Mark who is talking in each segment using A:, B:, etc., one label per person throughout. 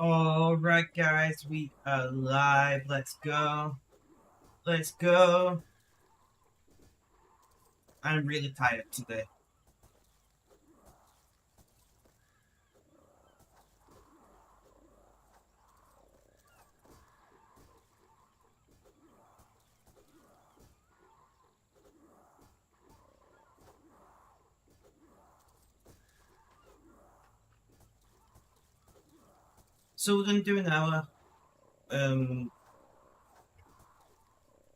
A: Alright, guys, we are live. Let's go. Let's go. I'm really tired today. So we're gonna do an hour. Um,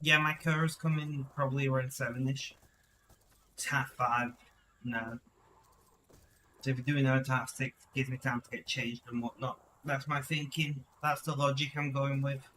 A: yeah, my car's coming probably around 7ish. It's 5:30 now. So if we do an hour to 6:30, it gives me time to get changed and whatnot. That's my thinking. That's the logic I'm going with.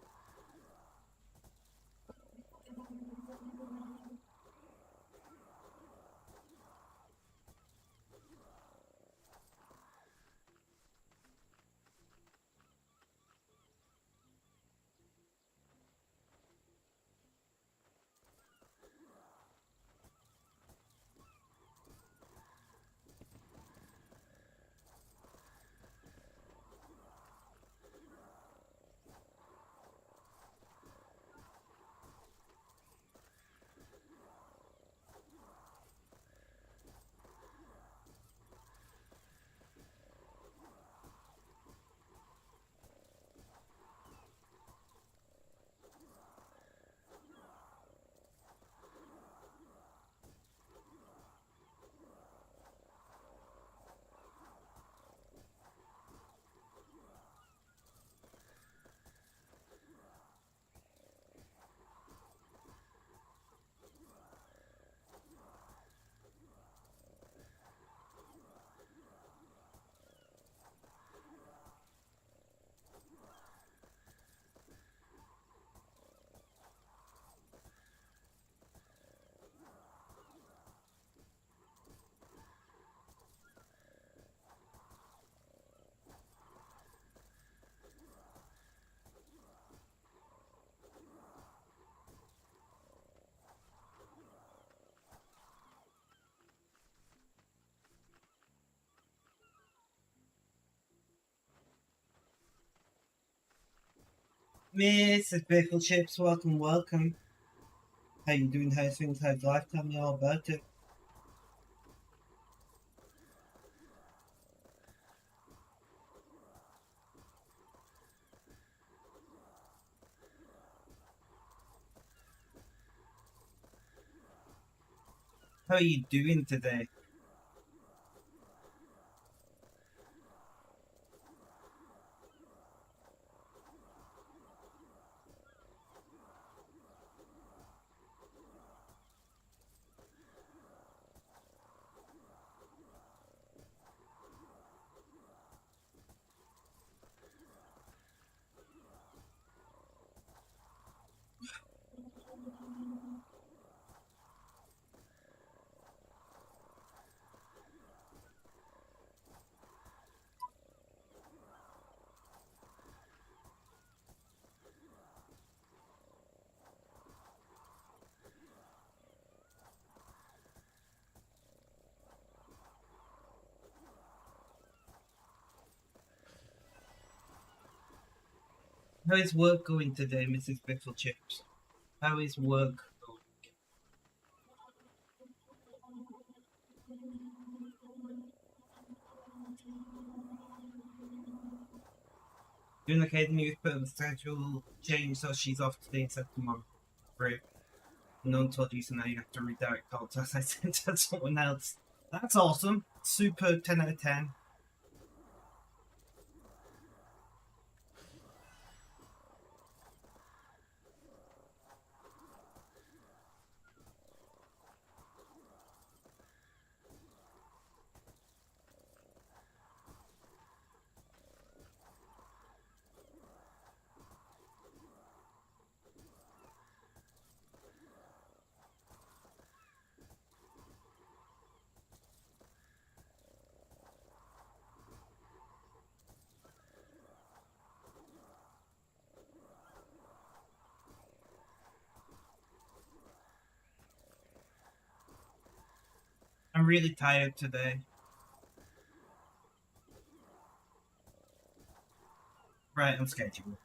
A: Mrs. Pickle Chips, welcome, welcome. How you doing? How's things? How's life? Tell me all about it. How are you doing today? How is work going today, Mrs. Pickle Chips? How is work going? Doing okay, the news put the schedule change so she's off today instead of tomorrow. Great. No one told you, so now you have to redirect calls as I sent to someone else. That's awesome. Super 10 out of 10. I'm really tired today. right on schedule.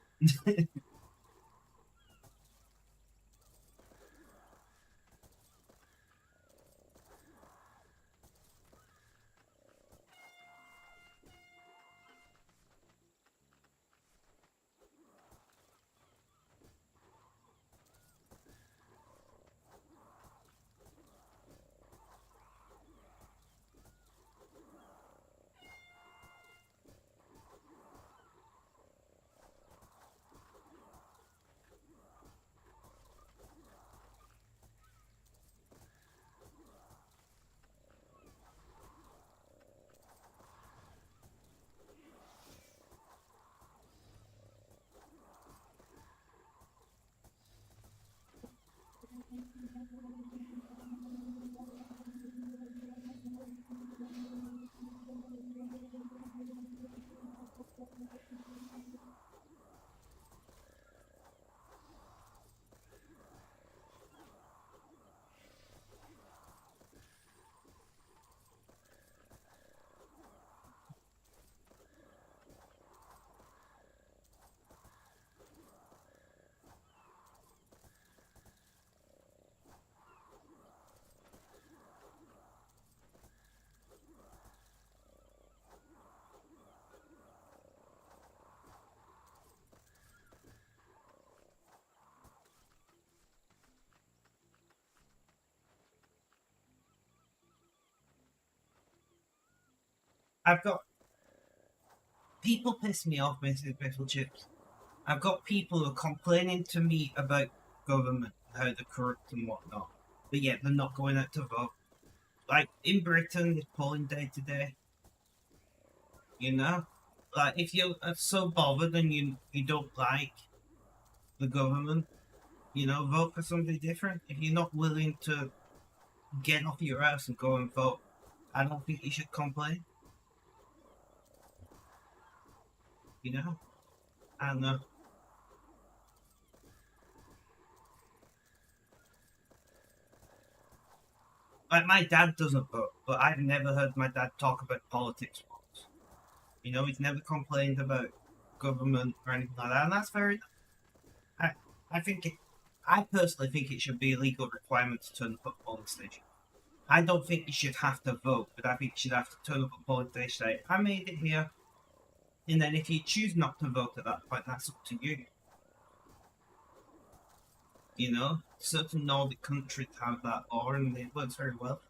A: I've got people piss me off, Mrs. Biffle Chips. I've got people who are complaining to me about government, how they're corrupt and whatnot, but yet they're not going out to vote. Like in Britain, it's polling day today. You know, like if you're so bothered and you don't like the government, vote for something different. If you're not willing to get off your ass and go and vote, I don't think you should complain. You know, I don't know. Like my dad doesn't vote, but I've never heard my dad talk about politics once. He's never complained about government or anything like that, and that's very. I I think it. I personally think it should be a legal requirement to turn up at polling station. I don't think you should have to vote, but I think you should have to turn up at polling station. Say, I made it here, and then if you choose not to vote at that point, that's up to you. Certain Nordic countries have that law, and it works very well.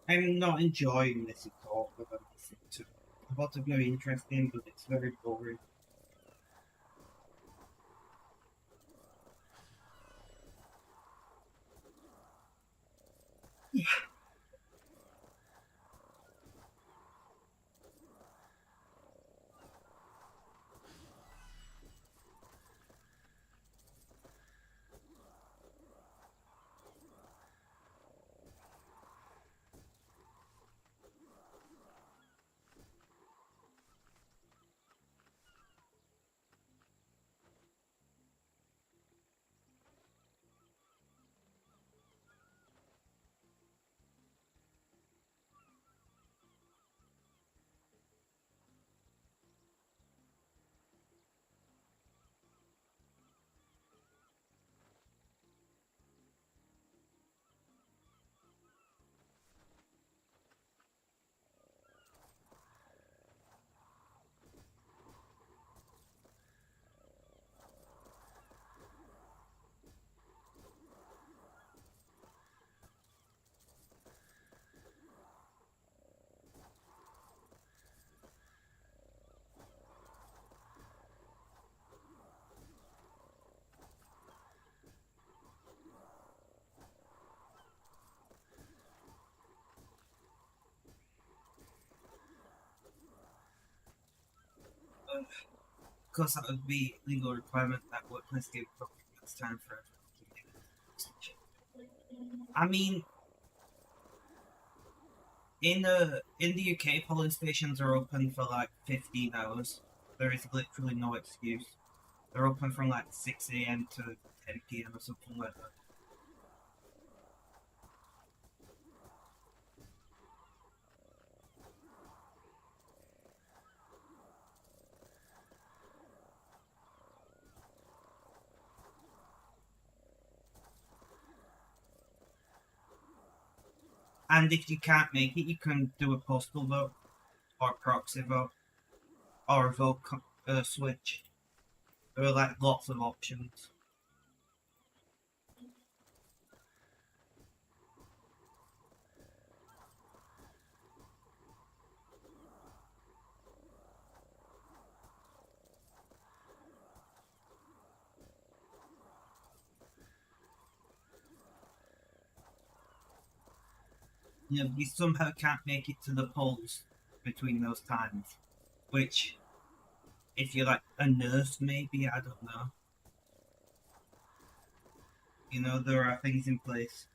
A: I'm not enjoying this at all, but I'm listening to. I thought it very interesting, but it's very boring. course, that would be legal requirement that workplace give it's time for everyone. I mean, in the UK, polling stations are open for like 15 hours. There is literally no excuse. They're open from like 6 a.m. to 10 p.m. or something like that. And if you can't make it, you can do a postal vote or a proxy vote or a vote switch. There are like lots of options. You know, you somehow can't make it to the polls between those times, which, if you're like a nurse, maybe, I don't know. You know, there are things in place.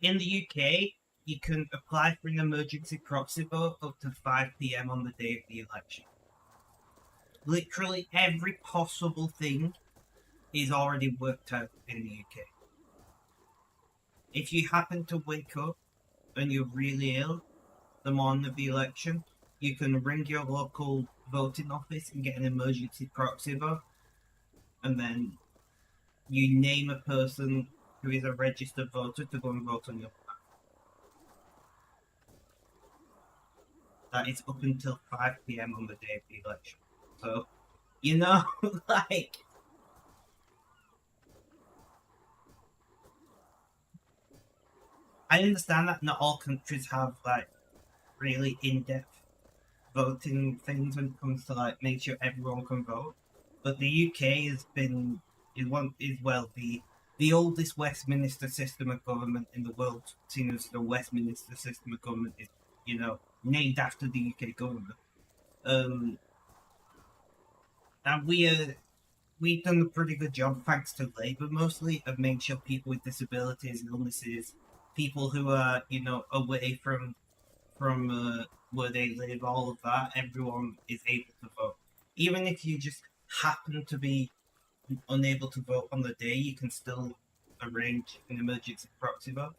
A: In the UK, you can apply for an emergency proxy vote up to 5 p.m. on the day of the election. Literally every possible thing is already worked out in the UK. If you happen to wake up and you're really ill the morning of the election, you can ring your local voting office and get an emergency proxy vote, and then you name a person who is a registered voter to go and vote on your behalf. That is up until 5 p.m. on the day of the election. So, you know, like, I understand that not all countries have like really in-depth voting things when it comes to like make sure everyone can vote. But the UK has been is well the oldest Westminster system of government in the world, seen as the Westminster system of government is, you know, named after the UK government. Um, and we've done a pretty good job, thanks to Labour mostly, of making sure people with disabilities, illnesses, people who are, you know, away from where they live, all of that, everyone is able to vote. Even if you just happen to be unable to vote on the day, you can still arrange an emergency proxy vote.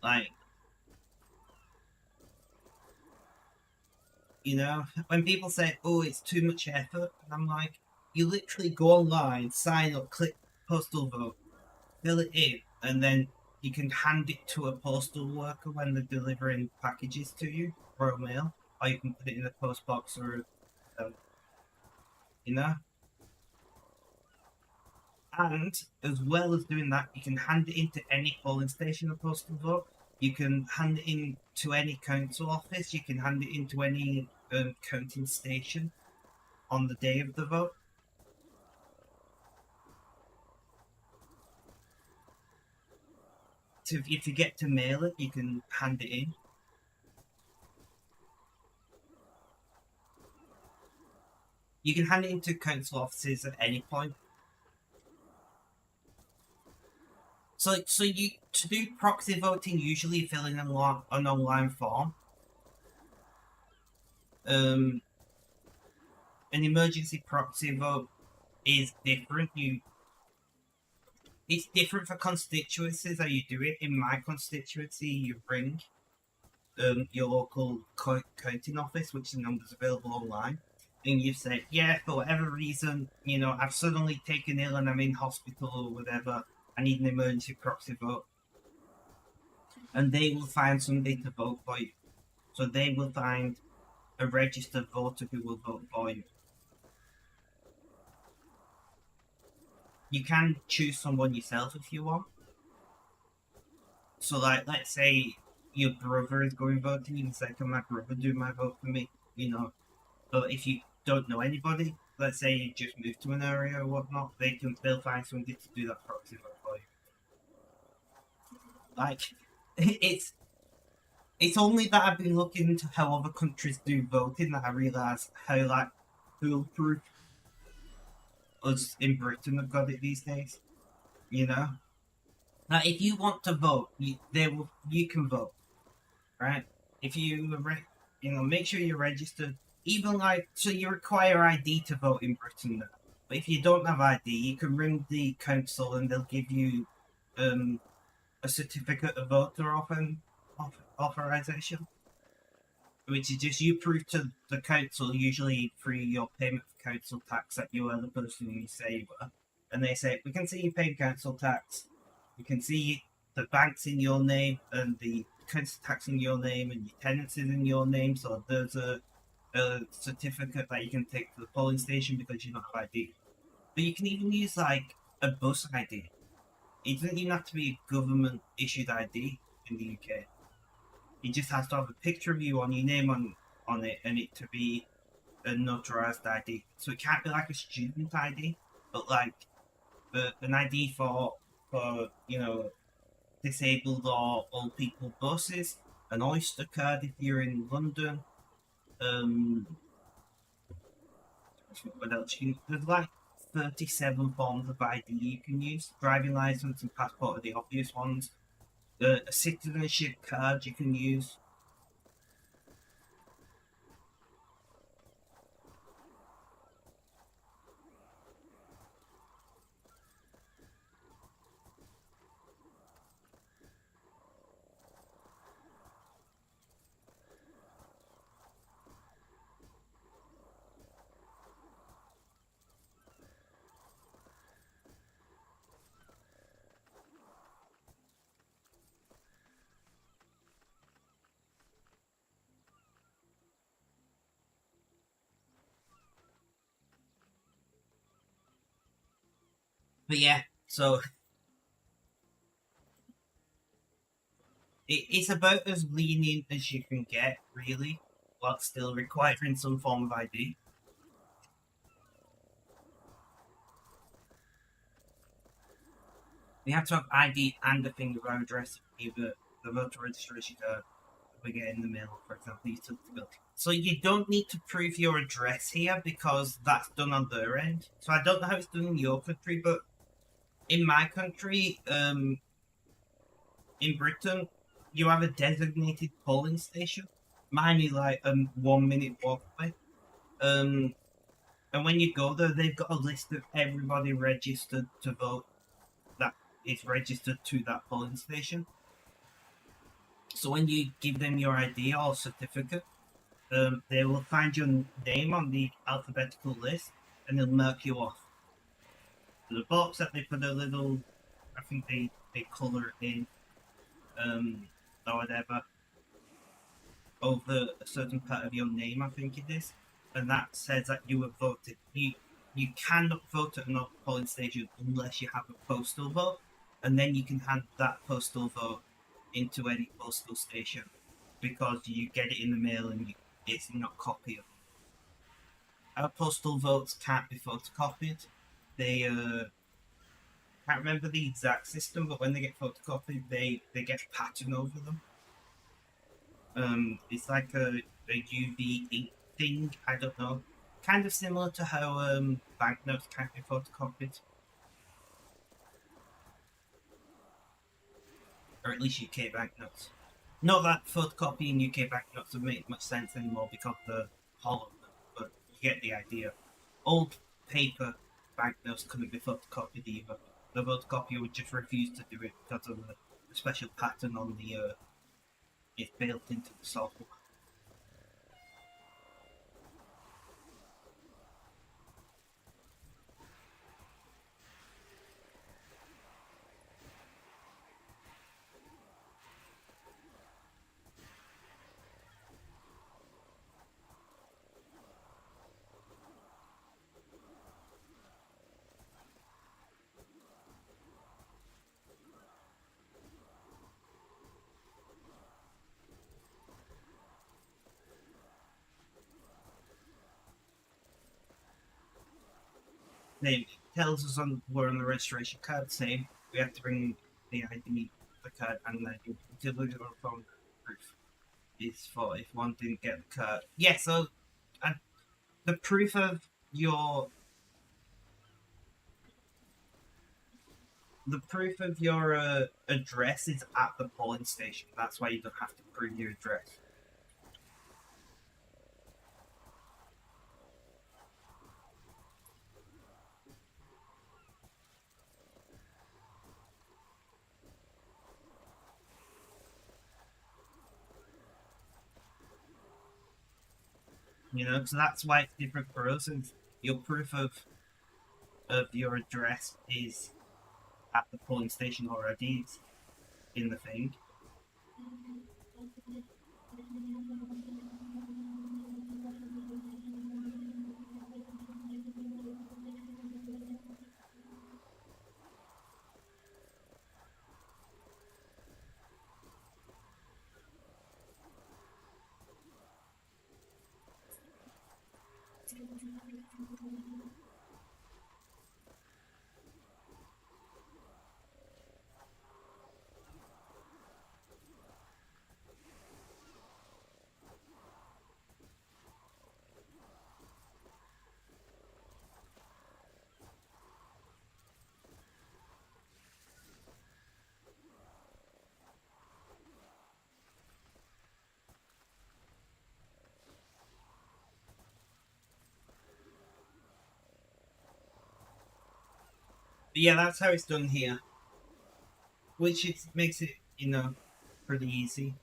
A: Like, you know, when people say, "Oh, it's too much effort," and I'm like, you literally go online, sign up, click postal vote, fill it in, and then you can hand it to a postal worker when they're delivering packages to you, Royal Mail, or you can put it in a post box or, you know. And as well as doing that, you can hand it into any polling station or postal vote. You can hand it in to any council office. You can hand it into any counting station on the day of the vote. So if you get to mail it, you can hand it in. You can hand it into council offices at any point. So you to do proxy voting, usually you fill in an online form. An emergency proxy vote is different. it's different for constituencies how you do it. In my constituency, you ring your local counting office, which the number's available online, and you say, yeah, for whatever reason, I've suddenly taken ill and I'm in hospital or whatever. I need an emergency proxy vote, and they will find somebody to vote for you. So they will find a registered voter who will vote for you. You can choose someone yourself if you want. So, like, let's say your brother is going voting, you can say, can my brother do my vote for me? But if you don't know anybody, let's say you just moved to an area or whatnot, they'll find somebody to do that proxy vote for you. Like, it's only that I've been looking into how other countries do voting that I realise how foolproof us in Britain have got it these days. You know, like if you want to vote, you can vote, right? If make sure you're registered. Even so you require ID to vote in Britain now. But if you don't have ID, you can ring the council and they'll give you a certificate of voter authorization, which is just you prove to the council, usually through your payment of council tax, that you are the person you say you were. And they say, we can see you paid council tax, we can see the bank's in your name and the council tax in your name and your tenants is in your name, so there's a certificate that you can take to the polling station because you don't have ID. But you can even use like a bus ID. It doesn't even have to be a government issued ID in the UK. It just has to have a picture of you on your name on it and it to be a notarized ID. So it can't be like a student ID, but like an ID for disabled or old people buses, an Oyster card if you're in London. What else? There's like 37 forms of ID you can use. Driving license and passport are the obvious ones. A citizenship card you can use. But yeah, so it's about as lenient as you can get, really, while still requiring some form of ID. You have to have ID and a thing of our address, either the voter registration card we get in the mail, for example, utility bill. So you don't need to prove your address here because that's done on their end. So I don't know how it's done in your country, but in my country, in Britain, you have a designated polling station. Mine is like a 1 minute walk away. And when you go there, they've got a list of everybody registered to vote that is registered to that polling station. So when you give them your ID or certificate, they will find your name on the alphabetical list and they'll mark you off. The box that they put a little, I think they colour it in, or whatever, over a certain part of your name, I think it is, and that says that you have voted. You cannot vote at another polling station unless you have a postal vote, and then you can hand that postal vote into any postal station because you get it in the mail and it's not copied. Our postal votes can't be photocopied. They can't remember the exact system, but when they get photocopied, they get a pattern over them. It's like a UV ink thing. I don't know. Kind of similar to how banknotes can't be photocopied, or at least UK banknotes. Not that photocopying UK banknotes would make much sense anymore because they're hollow, but you get the idea. Old paper banknotes couldn't be photocopied either. the photocopier would just refuse to do it because of the special pattern on the it's built into the software. It tells us on where on the registration card saying we have to bring the ID, the card, and then utility or phone proof is for if one didn't get the card. Yeah, so uh, the proof of your address is at the polling station. That's why you don't have to prove your address. So that's why it's different for us. And your proof of your address is at the polling station already. It's in the thing. But yeah, that's how it's done here, which it makes it pretty easy.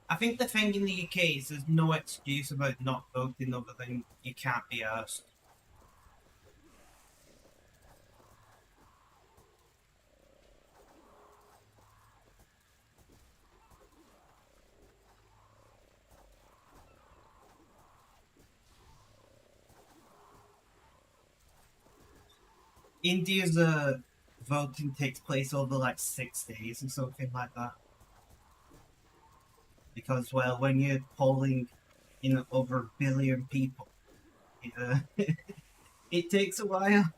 A: I think the thing in the UK is there's no excuse about not voting other than you can't be asked. India's voting takes place over like 6 days or something like that. Because well, when you're polling, over a billion people, it takes a while.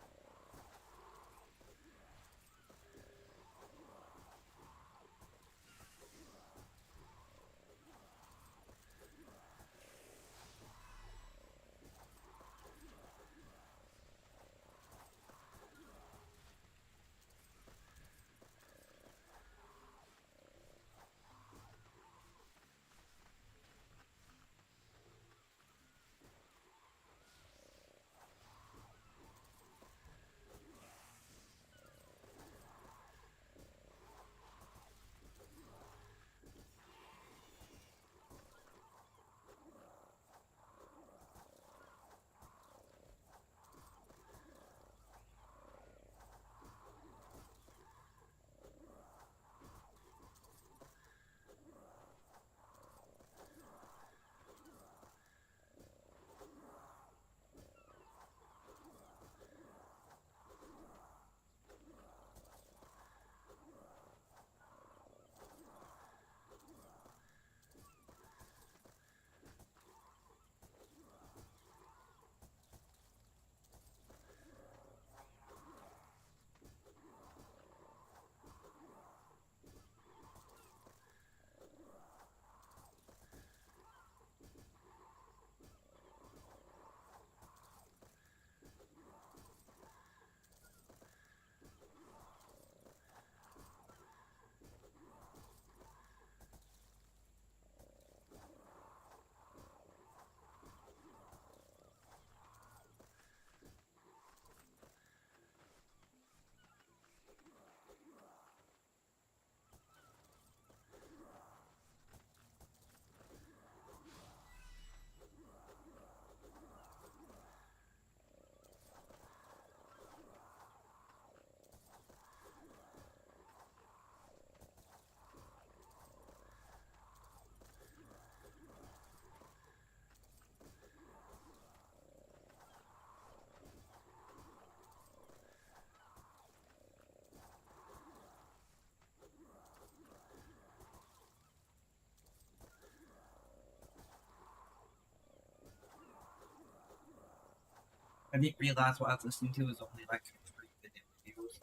A: I didn't realise what I was listening to was only like 3-minute videos.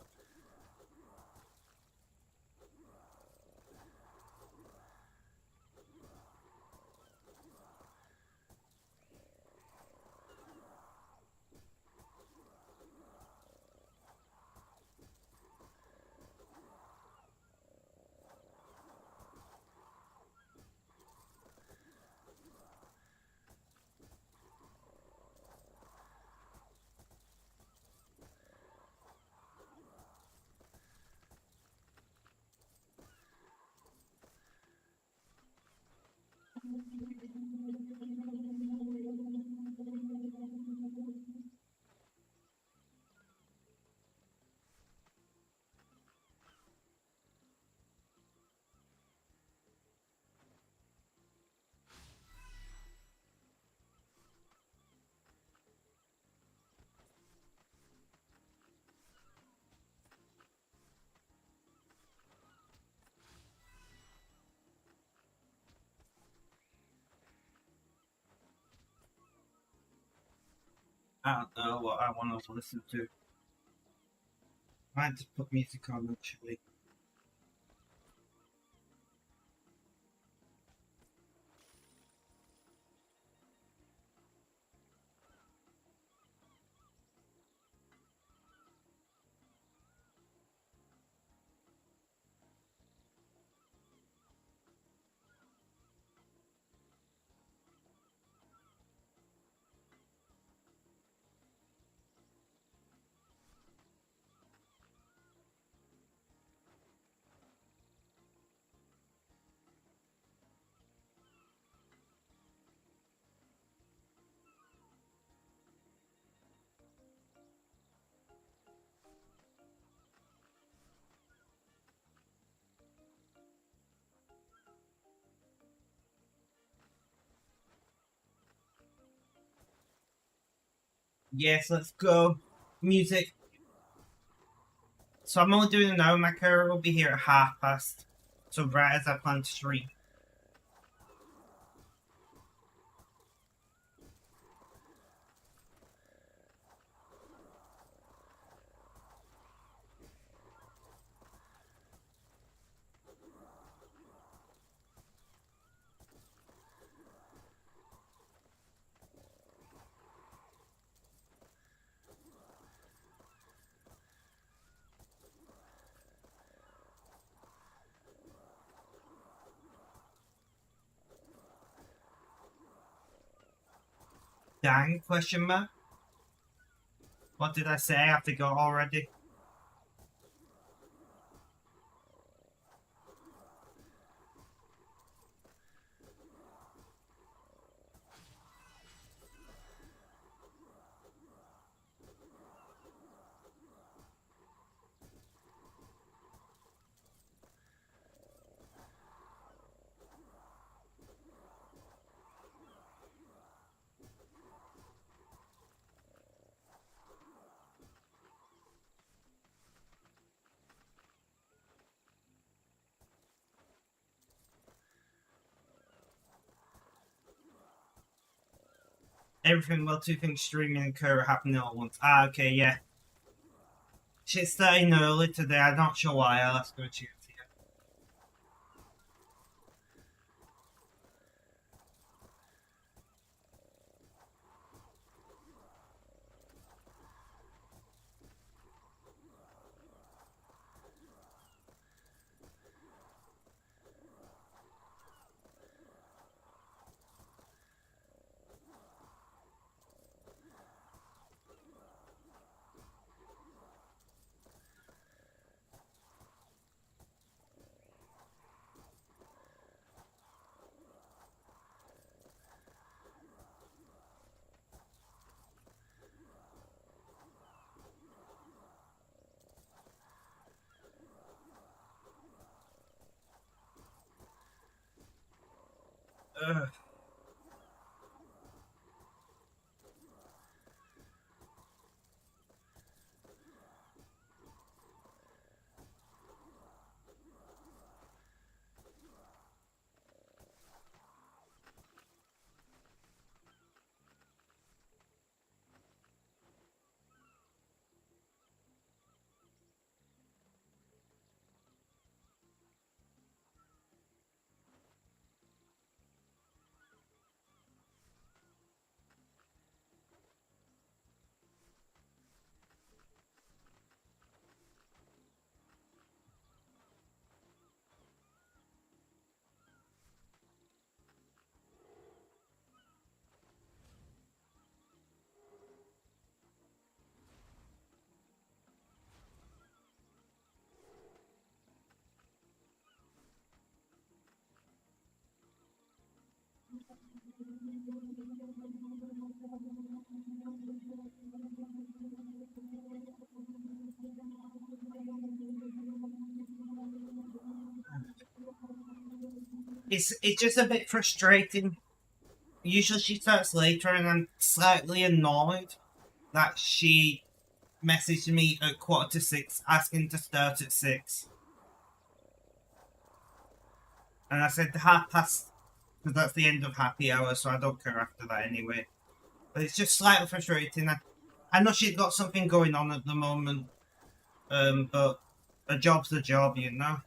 A: I don't know what I want to listen to. I might just put music on actually. Yes, let's go. Music. So I'm only doing it now. My career will be here at past. So right as I plan to stream. Dang, question mark? What did I say? I have to go already? Everything, well, two things streaming and career happening all at once. Ah, okay, yeah. Shit's starting early today. I'm not sure why. I'll ask her to choose here. It's just a bit frustrating. Usually she starts later, and I'm slightly annoyed that she messaged me at 5:45 asking to start at 6. And I said 5:30 because that's the end of happy hour, so I don't care after that anyway. But it's just slightly frustrating. I know she's got something going on at the moment, but a job's a job, you know.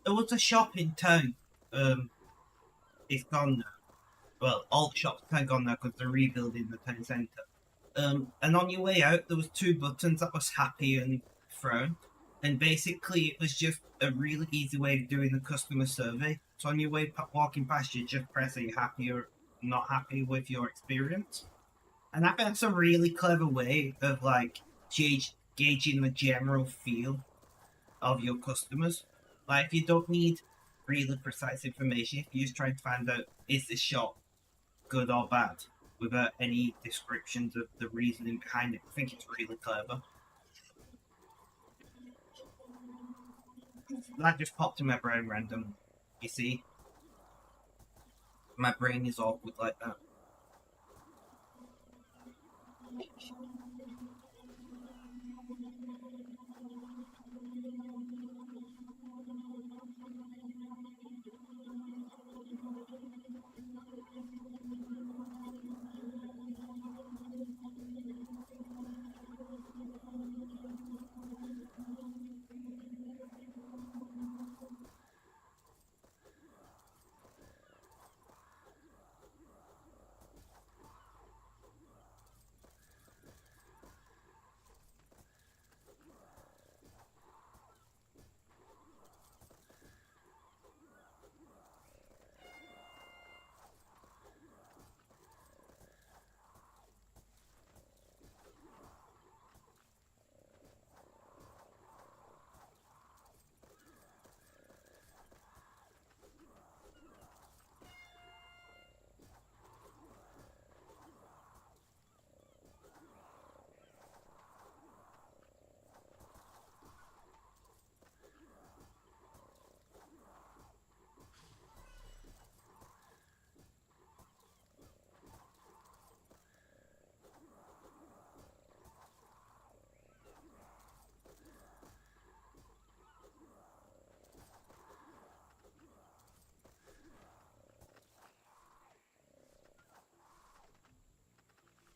A: There was a shop in town. Um, it's gone now. Well, all the shops are gone now because they're rebuilding the town centre. And on your way out, there was two buttons that was happy and frown. And basically, it was just a really easy way of doing a customer survey. So on your way walking past, you just press are you happy or not happy with your experience. And I think that's a really clever way of like gauging the general feel of your customers. Like if you don't need really precise information, if you're just trying to find out is this shop good or bad without any descriptions of the reasoning behind it, I think it's really clever. That just popped in my brain random. You see, my brain is awkward like that.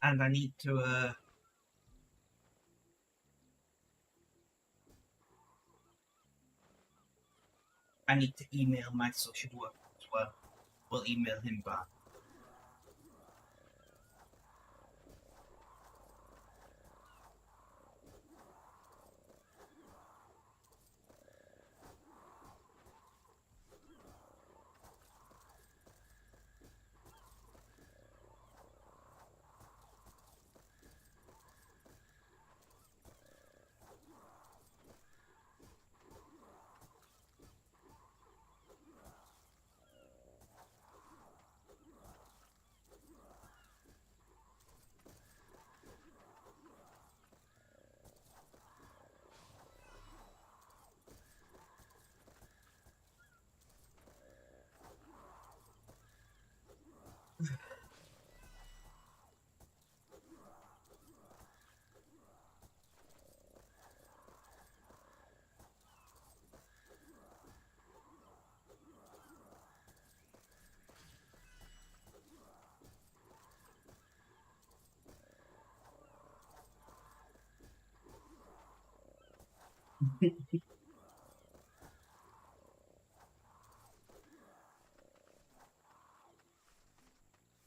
A: And I need to email my social worker as well. We'll email him back.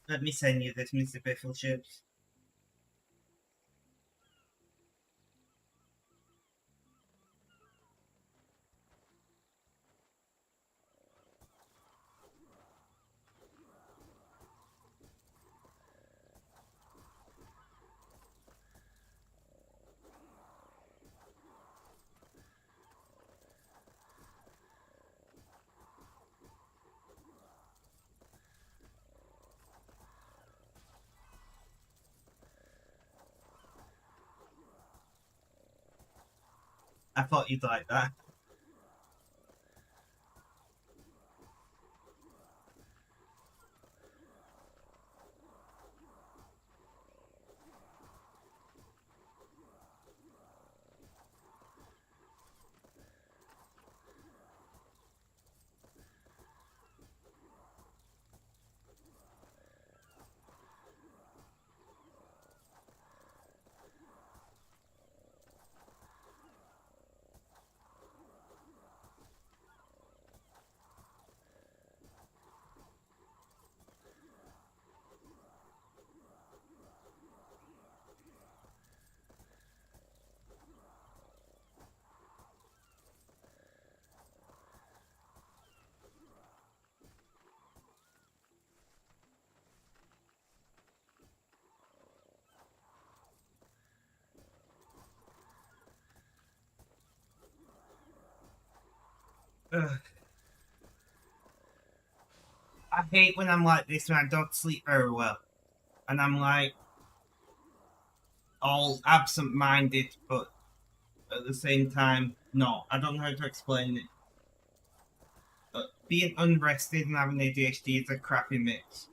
A: Let me send you this, Mr. Biffle Chips. I thought you'd like that. Ugh. I hate when I'm like this when I don't sleep very well. And I'm like all absent minded, but at the same time, no. I don't know how to explain it. But being unrested and having ADHD is a crappy mix.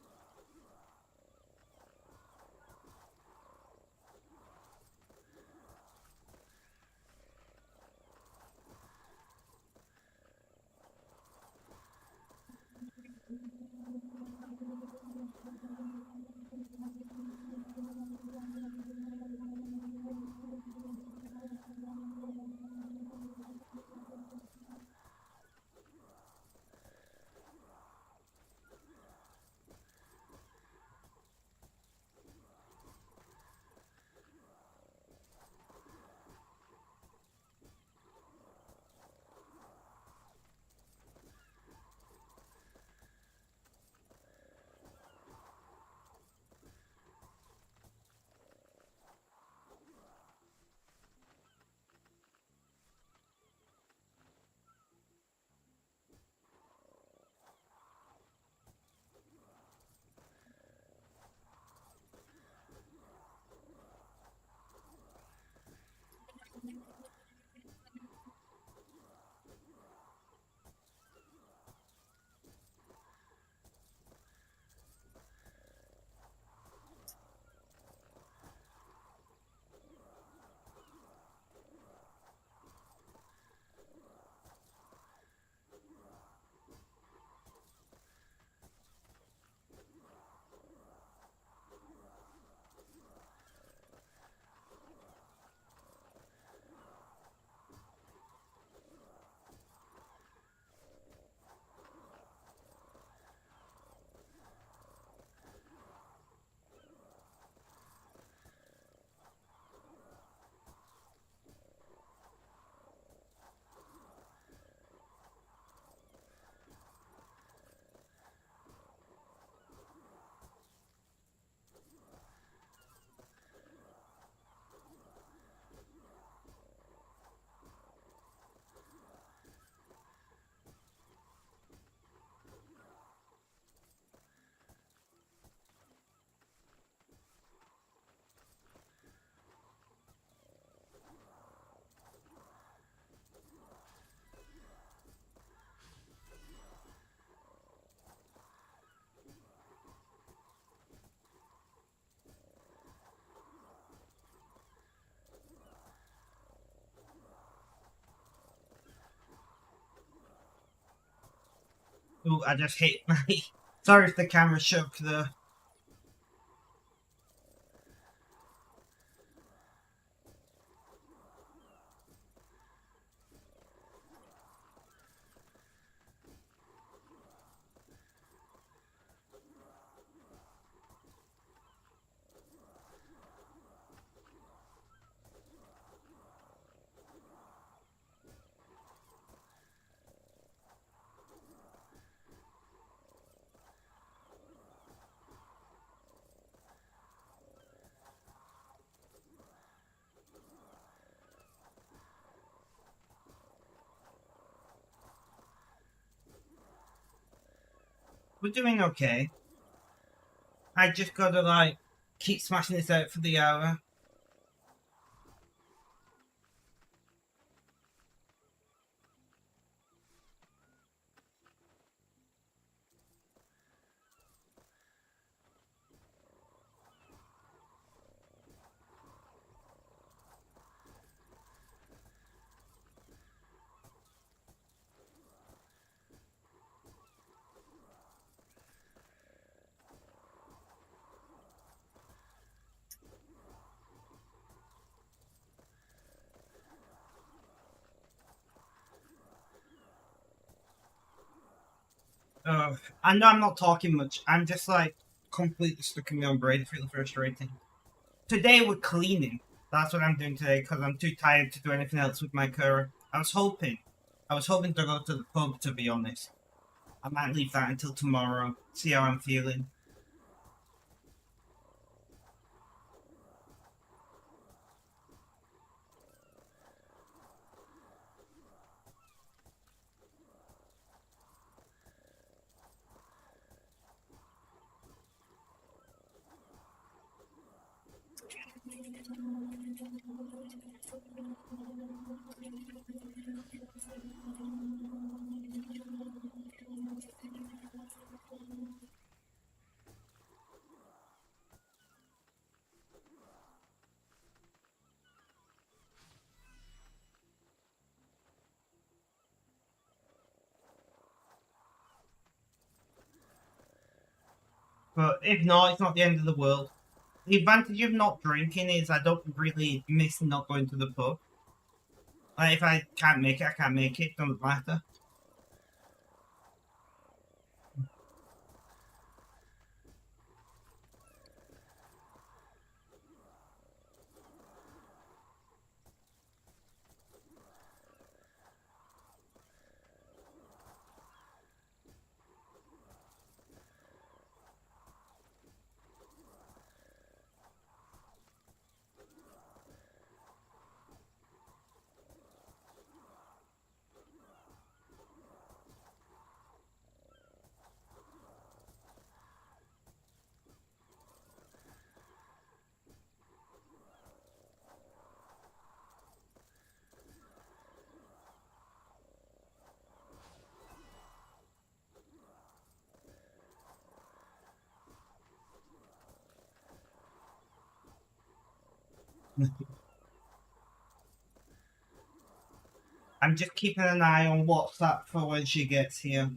A: Ooh, I just hit my. Sorry if the camera shook the. We're doing okay. I just gotta, like, keep smashing this out for the hour. I know I'm not talking much. I'm just, like, completely stuck in my own brain. It's really frustrating. Today we're cleaning. That's what I'm doing today because I'm too tired to do anything else with my car. I was hoping to go to the pub, to be honest. I might leave that until tomorrow, see how I'm feeling. But if not, it's not the end of the world. The advantage of not drinking is I don't really miss not going to the pub. Like, if I can't make it, I can't make it. Doesn't matter. I'm just keeping an eye on WhatsApp for when she gets here.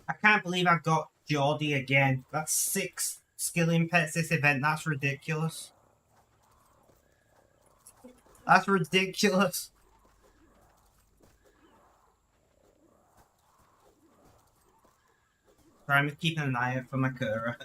A: I can't believe I got Geordie again. That's 6 skilling pets this event. That's ridiculous. That's ridiculous. Sorry, I'm just keeping an eye out for my Kura.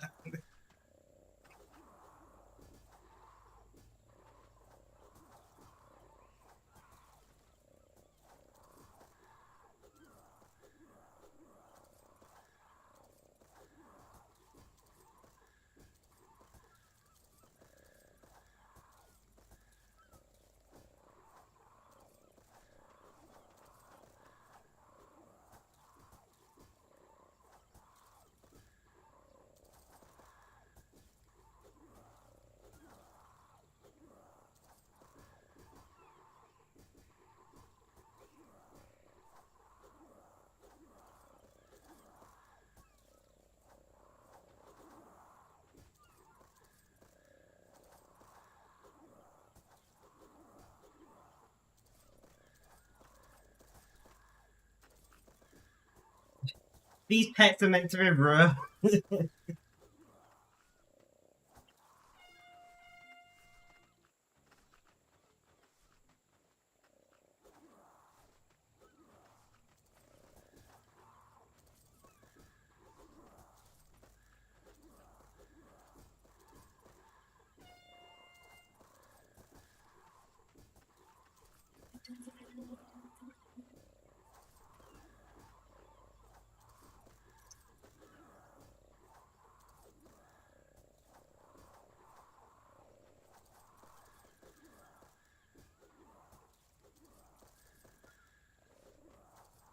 A: These pets are meant to be rare.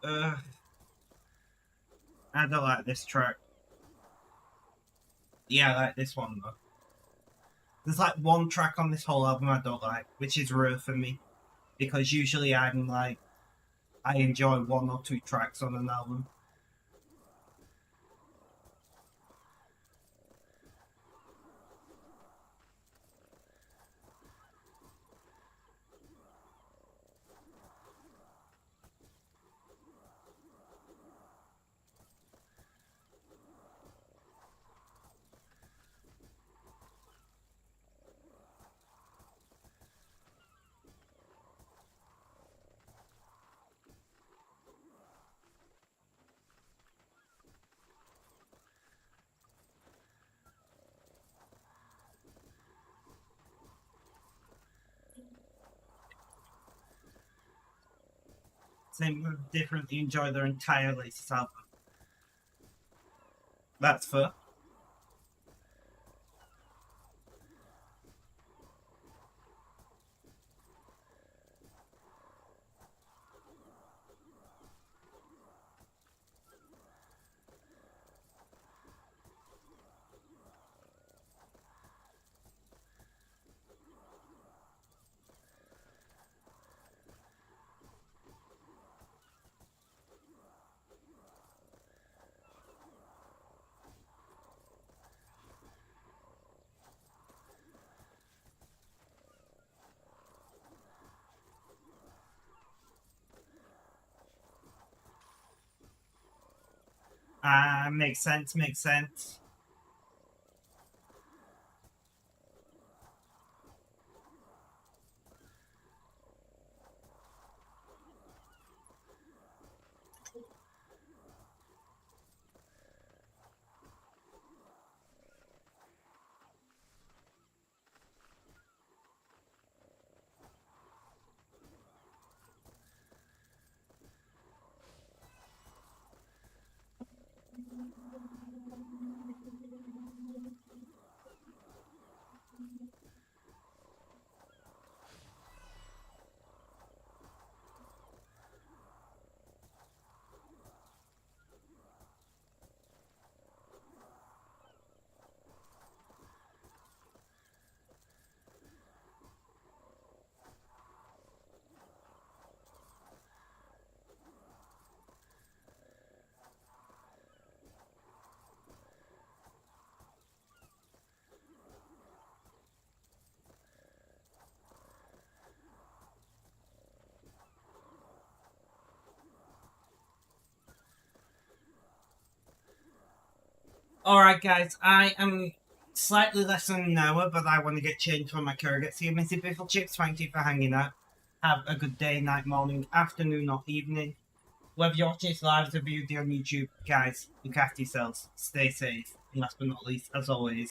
A: uh, I don't like this track. Yeah, I like this one though. There's like one track on this whole album I don't like, which is rare for me. Because usually I'm like, I enjoy 1 or 2 tracks on an album. Same with differently enjoy their entire latest album. That's fair. Makes sense, makes sense. Alright guys, I am slightly less than an hour, but I want to get changed for my curry. See you, Missy Biffle Chips. Thank you for hanging out. Have a good day, night, morning, afternoon, or evening. Whether you're watching this live or viewed on YouTube, guys, look after yourselves. Stay safe. And last but not least, as always,